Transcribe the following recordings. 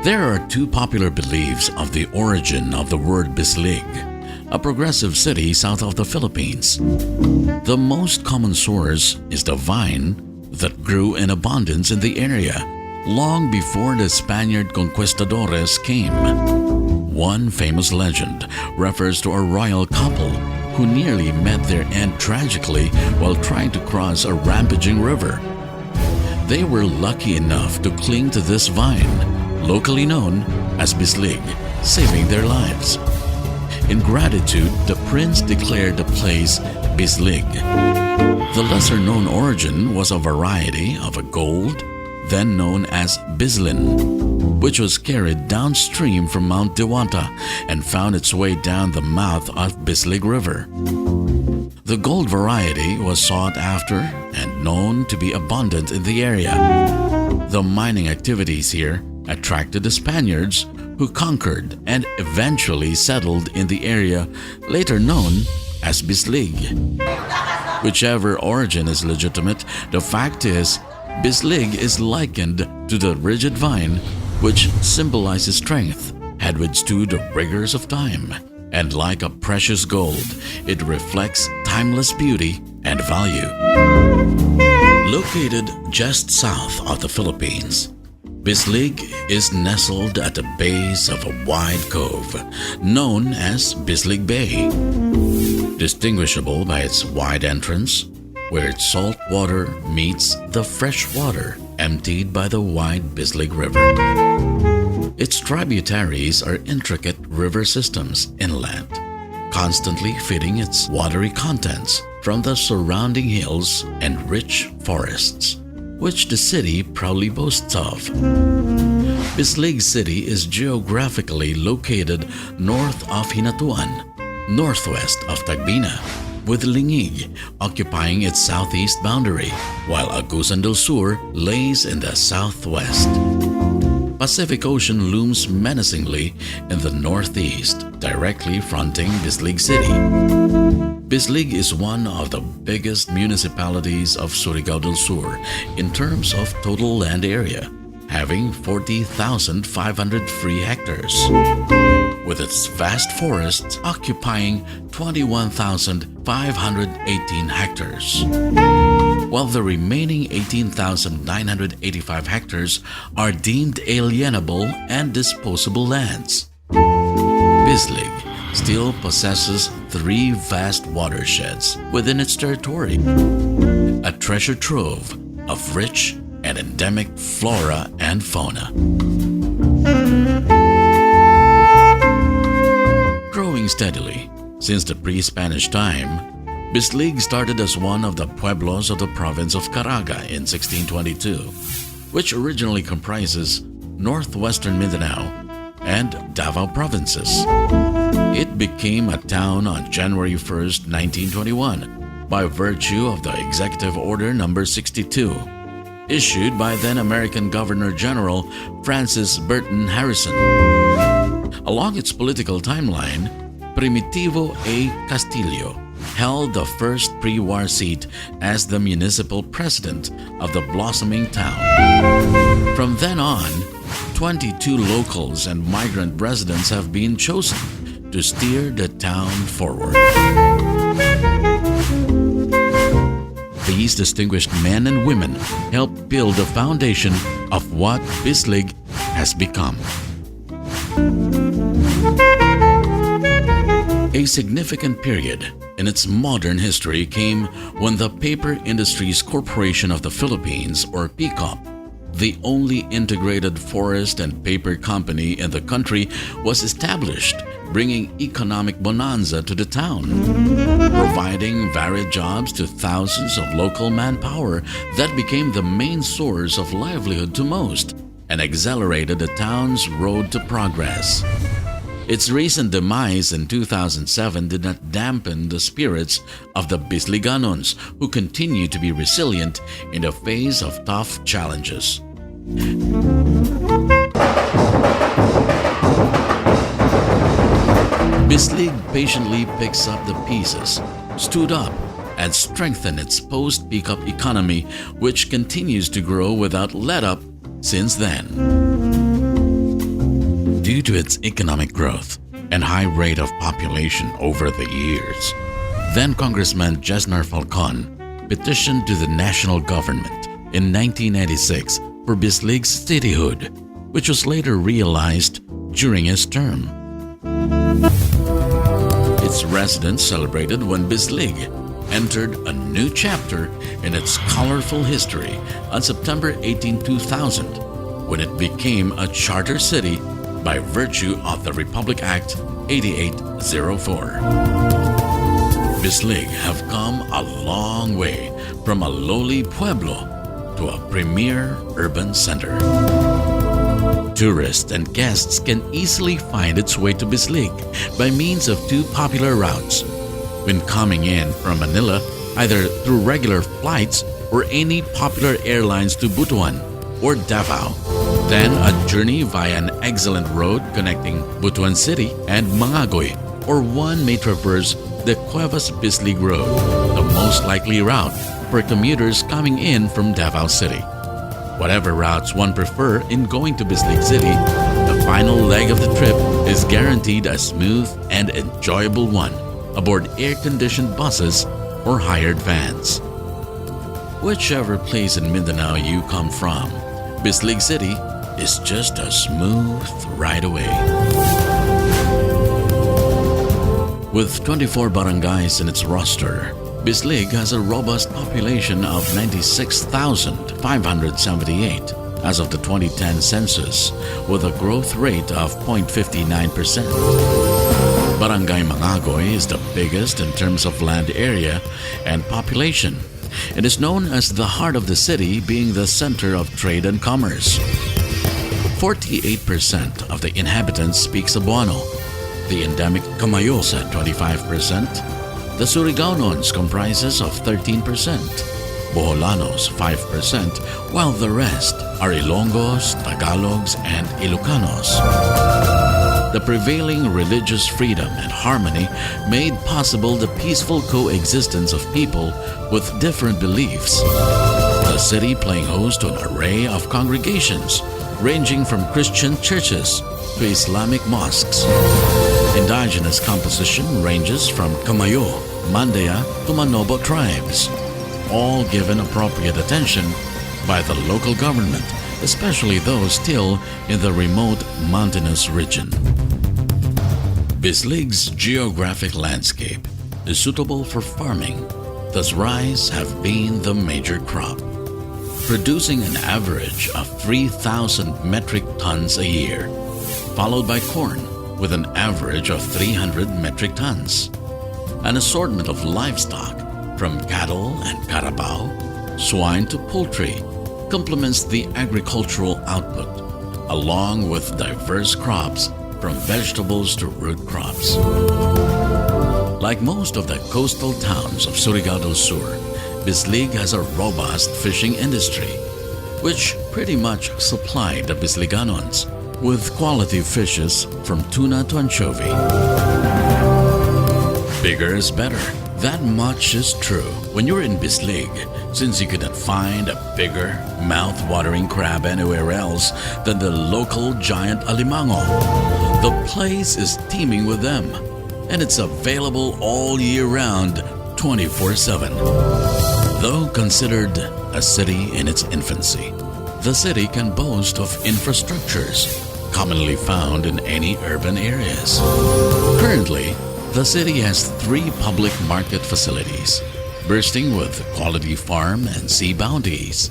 There are two popular beliefs of the origin of the word Bislig, a progressive city south of the Philippines. The most common source is the vine that grew in abundance in the area long before the Spaniard conquistadores came. One famous legend refers to a royal couple who nearly met their end tragically while trying to cross a rampaging river. They were lucky enough to cling to this vine, locally known as Bislig, saving their lives. In gratitude, the prince declared the place Bislig. The lesser-known origin was a variety of a gold, then known as bislin, which was carried downstream from Mount Diwata and found its way down the mouth of Bislig River. The gold variety was sought after and known to be abundant in the area. The mining activities here attracted the Spaniards, who conquered and eventually settled in the area later known as Bislig. Whichever origin is legitimate, the fact is, Bislig is likened to the rigid vine, which symbolizes strength, had withstood the rigors of time. And like a precious gold, it reflects timeless beauty and value. Located just south of the Philippines, Bislig is nestled at the base of a wide cove known as Bislig Bay, distinguishable by its wide entrance, where its salt water meets the fresh water emptied by the wide Bislig River. Its tributaries are intricate river systems inland, constantly feeding its watery contents from the surrounding hills and rich forests, which the city proudly boasts of. Bislig City is geographically located north of Hinatuan, northwest of Tagbina, with Lingig occupying its southeast boundary, while Agusan del Sur lays in the southwest. Pacific Ocean looms menacingly in the northeast, directly fronting Bislig City. Bislig is one of the biggest municipalities of Surigao del Sur in terms of total land area, having 40,500 free hectares, with its vast forests occupying 21,518 hectares, while the remaining 18,985 hectares are deemed alienable and disposable lands. Bislig still possesses 3 vast watersheds within its territory, a treasure trove of rich and endemic flora and fauna. Growing steadily since the pre-Spanish time, Bislig started as one of the pueblos of the province of Caraga in 1622, which originally comprises northwestern Mindanao and Davao provinces. It became a town on January 1st, 1921, by virtue of the Executive Order No. 62, issued by then-American Governor-General Francis Burton Harrison. Along its political timeline, Primitivo A. Castillo held the first pre-war seat as the municipal president of the blossoming town. From then on, 22 locals and migrant residents have been chosen to steer the town forward. These distinguished men and women helped build the foundation of what Bislig has become. A significant period in its modern history came when the Paper Industries Corporation of the Philippines, or PICOP, the only integrated forest and paper company in the country, was established, bringing economic bonanza to the town, providing varied jobs to thousands of local manpower that became the main source of livelihood to most and accelerated the town's road to progress. Its recent demise in 2007 did not dampen the spirits of the Bisliganos, who continue to be resilient in the face of tough challenges. Bislig patiently picks up the pieces, stood up, and strengthened its post-PICOP economy, which continues to grow without let-up since then. due to its economic growth and high rate of population over the years. Then Congressman Jesner Falcon petitioned to the national government in 1996 for Bislig's cityhood, which was later realized during his term. Its residents celebrated when Bislig entered a new chapter in its colorful history on September 18, 2000, when it became a charter city by virtue of the Republic Act 8804. Bislig have come a long way from a lowly pueblo to a premier urban center. Tourists and guests can easily find its way to Bislig by means of two popular routes. When coming in from Manila, either through regular flights or any popular airlines to Butuan or Davao. Then a journey via an excellent road connecting Butuan City and Mangagoy, or one may traverse the Cuevas Bislig Road, the most likely route for commuters coming in from Davao City. Whatever routes one prefer in going to Bislig City, the final leg of the trip is guaranteed a smooth and enjoyable one aboard air-conditioned buses or hired vans. Whichever place in Mindanao you come from, Bislig City is just a smooth ride away. With 24 barangays in its roster, Bislig has a robust population of 96,578 as of the 2010 census, with a growth rate of 0.59%. Barangay Mangagoy is the biggest in terms of land area and population. It is known as the heart of the city, being the center of trade and commerce. 48% of the inhabitants speak Cebuano. The endemic Camayos at 25%. The Surigaonons comprises of 13%. Boholanos 5%, while the rest are Ilonggos, Tagalogs, and Ilocanos. The prevailing religious freedom and harmony made possible the peaceful coexistence of people with different beliefs. The city playing host to an array of congregations ranging from Christian churches to Islamic mosques. Indigenous composition ranges from Camayo, Mandaya to Manobo tribes, all given appropriate attention by the local government, especially those still in the remote mountainous region. Bislig's geographic landscape is suitable for farming, thus rice have been the major crop, producing an average of 3,000 metric tons a year, followed by corn with an average of 300 metric tons. An assortment of livestock, from cattle and carabao, swine to poultry, complements the agricultural output, along with diverse crops from vegetables to root crops. Like most of the coastal towns of Surigao del Sur, Bislig has a robust fishing industry, which pretty much supplied the Bisliganons with quality fishes from tuna to anchovy. Bigger is better. That much is true when you're in Bislig, since you cannot find a bigger, mouth-watering crab anywhere else than the local giant alimango. The place is teeming with them, and it's available all year round, 24/7. Though considered a city in its infancy, the city can boast of infrastructures commonly found in any urban areas. Currently, the city has 3 public market facilities, bursting with quality farm and sea bounties,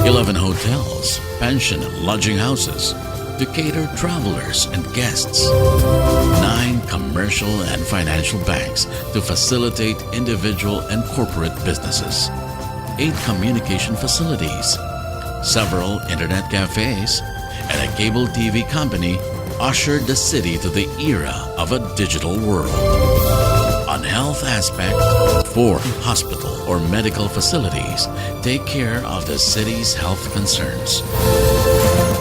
11 hotels, pension and lodging houses to cater travelers and guests, 9 commercial and financial banks to facilitate individual and corporate businesses, 8 communication facilities, several internet cafes, and a cable TV company ushered the city to the era of a digital world. On health aspect, 4 hospital or medical facilities take care of the city's health concerns.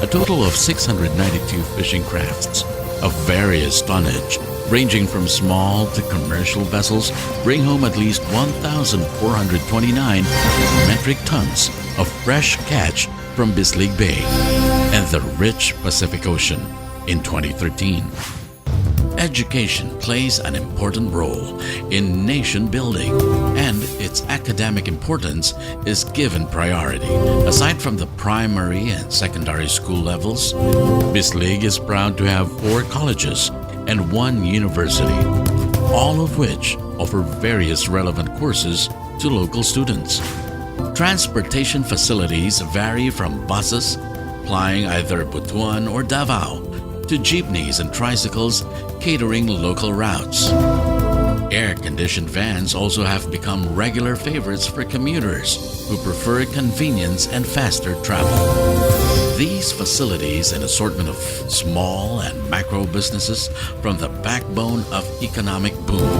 A total of 692 fishing crafts of various tonnage, ranging from small to commercial vessels, bring home at least 1,429 metric tons of fresh catch from Bislig Bay and the rich Pacific Ocean. in 2013. Education plays an important role in nation building, and its academic importance is given priority. Aside from the primary and secondary school levels, Bislig is proud to have 4 colleges and 1 university, all of which offer various relevant courses to local students. Transportation facilities vary from buses plying either Butuan or Davao to jeepneys and tricycles catering local routes. Air-conditioned vans also have become regular favorites for commuters who prefer convenience and faster travel. These facilities and assortment of small and macro businesses form the backbone of economic boom,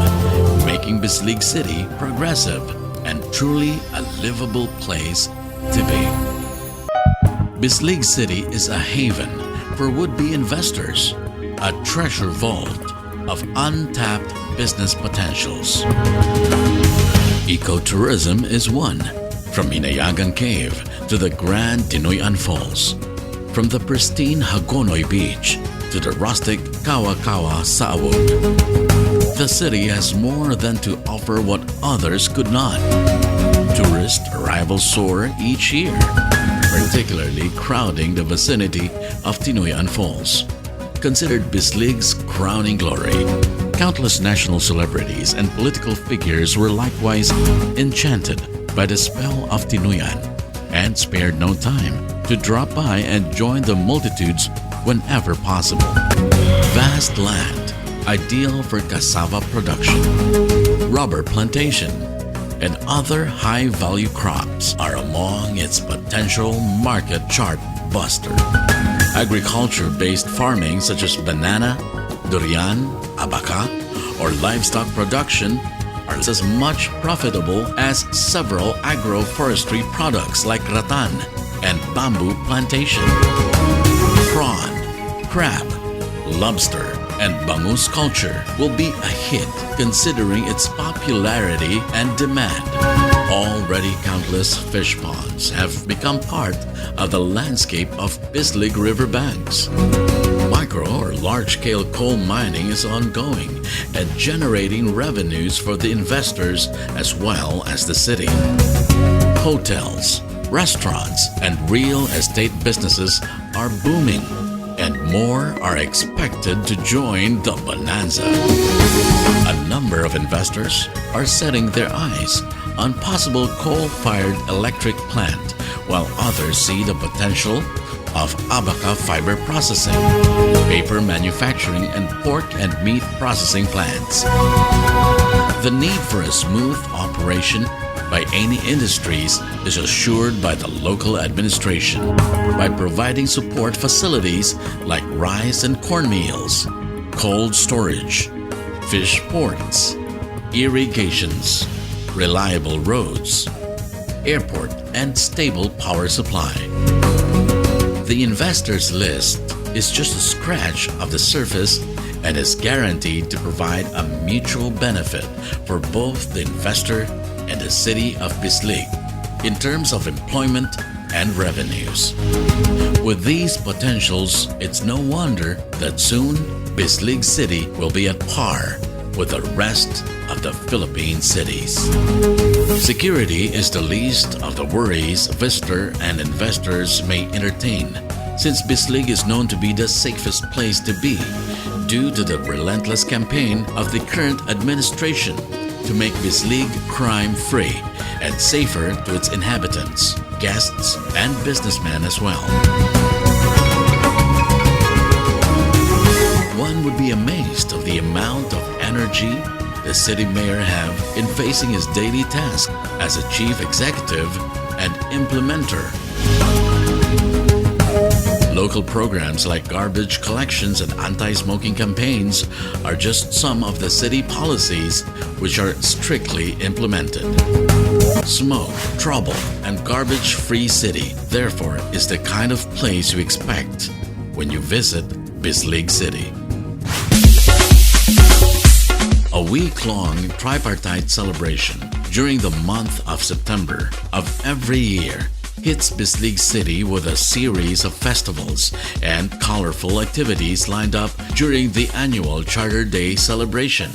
making Bislig City progressive and truly a livable place to be. Bislig City is a haven for would-be investors, a treasure vault of untapped business potentials. Ecotourism is one, from Inayagan Cave to the Grand Tinoyan Falls, from the pristine Hagonoy Beach to the rustic Kawa-Kawa Saawag. The city has more than to offer what others could not. Tourist arrivals soar each year, particularly crowding the vicinity of Tinoyan Falls. Considered Bislig's crowning glory, countless national celebrities and political figures were likewise enchanted by the spell of Tinoyan and spared no time to drop by and join the multitudes whenever possible. Vast land, ideal for cassava production, rubber plantation, and other high-value crops are among its potential market chart buster. Agriculture-based farming such as banana, durian, abaca, or livestock production are as much profitable as several agroforestry products like rattan and bamboo plantation. Prawn, crab, lobster, and bangus culture will be a hit considering its popularity and demand. Already countless fish ponds have become part of the landscape of Bislig River banks. Micro or large-scale coal mining is ongoing and generating revenues for the investors as well as the city. Hotels, restaurants, and real estate businesses are booming, and more are expected to join the bonanza. A number of investors are setting their eyes on possible coal-fired electric plant, while others see the potential of abaca fiber processing, paper manufacturing, and pork and meat processing plants. The need for a smooth operation by any industries is assured by the local administration by providing support facilities like rice and corn mills, cold storage, fish ports, irrigations, reliable roads, airport, and stable power supply. The investors list is just a scratch of the surface and is guaranteed to provide a mutual benefit for both the investor and the city of Bislig in terms of employment and revenues. With these potentials, it's no wonder that soon Bislig City will be at par with the rest of the Philippine cities. Security is the least of the worries visitor and investors may entertain, since Bislig is known to be the safest place to be due to the relentless campaign of the current administration to make Bislig crime-free and safer to its inhabitants, guests, and businessmen as well. One would be amazed of the amount of energy the city mayor have in facing his daily task as a chief executive and implementer. Local programs like garbage collections and anti-smoking campaigns are just some of the city policies which are strictly implemented. Smoke, trouble, and garbage-free city, therefore, is the kind of place you expect when you visit Bislig City. A week-long tripartite celebration during the month of September of every year hits Bislig City with a series of festivals and colorful activities lined up during the annual Charter Day celebration.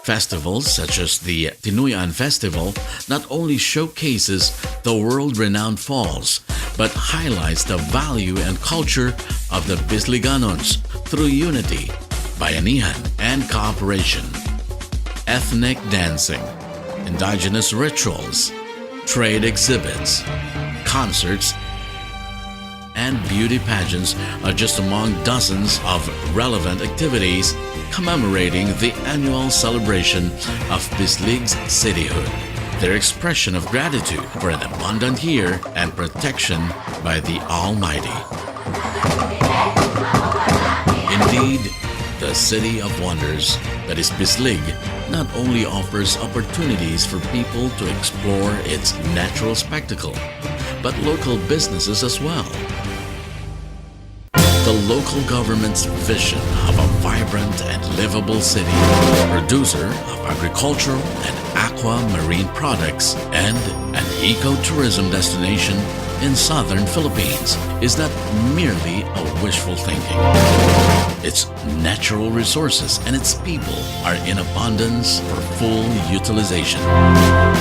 Festivals such as the Tinuyan Festival not only showcases the world-renowned falls, but highlights the value and culture of the Bisliganos through unity, bayanihan, and cooperation. Ethnic dancing, indigenous rituals, trade exhibits, concerts, and beauty pageants are just among dozens of relevant activities commemorating the annual celebration of Bislig's cityhood, their expression of gratitude for an abundant year and protection by the Almighty. Indeed, the City of Wonders that is Bislig not only offers opportunities for people to explore its natural spectacle, but local businesses as well. The local government's vision of a vibrant and livable city, producer of agricultural and aquamarine products, and an ecotourism destination in southern Philippines is not merely a wishful thinking. Its natural resources and its people are in abundance for full utilization.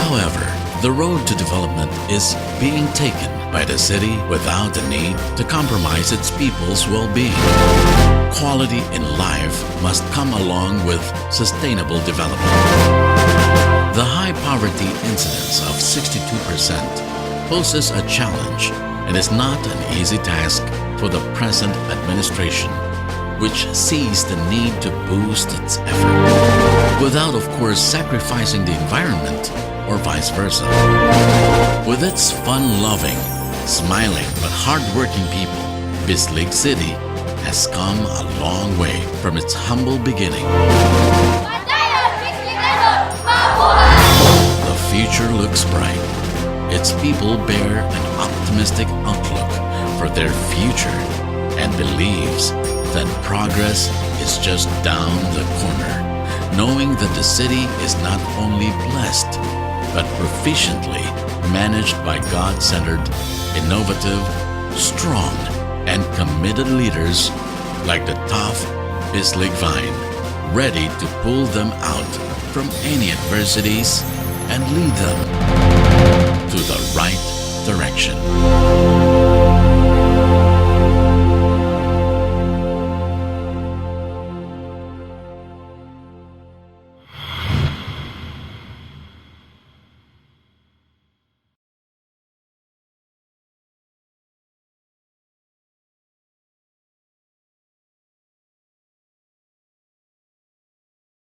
However, the road to development is being taken by the city without the need to compromise its people's well-being. Quality in life must come along with sustainable development. The high poverty incidence of 62% poses a challenge and is not an easy task for the present administration, which sees the need to boost its effort, without of course sacrificing the environment or vice versa. With its fun-loving, smiling but hard-working people, Bislig City has come a long way from its humble beginning. The future looks bright. Its people bear an optimistic outlook for their future and believes that progress is just down the corner, knowing that the city is not only blessed, but proficiently managed by God-centered, innovative, strong, and committed leaders like the tough Bislig vine, ready to pull them out from any adversities and lead them to the right direction.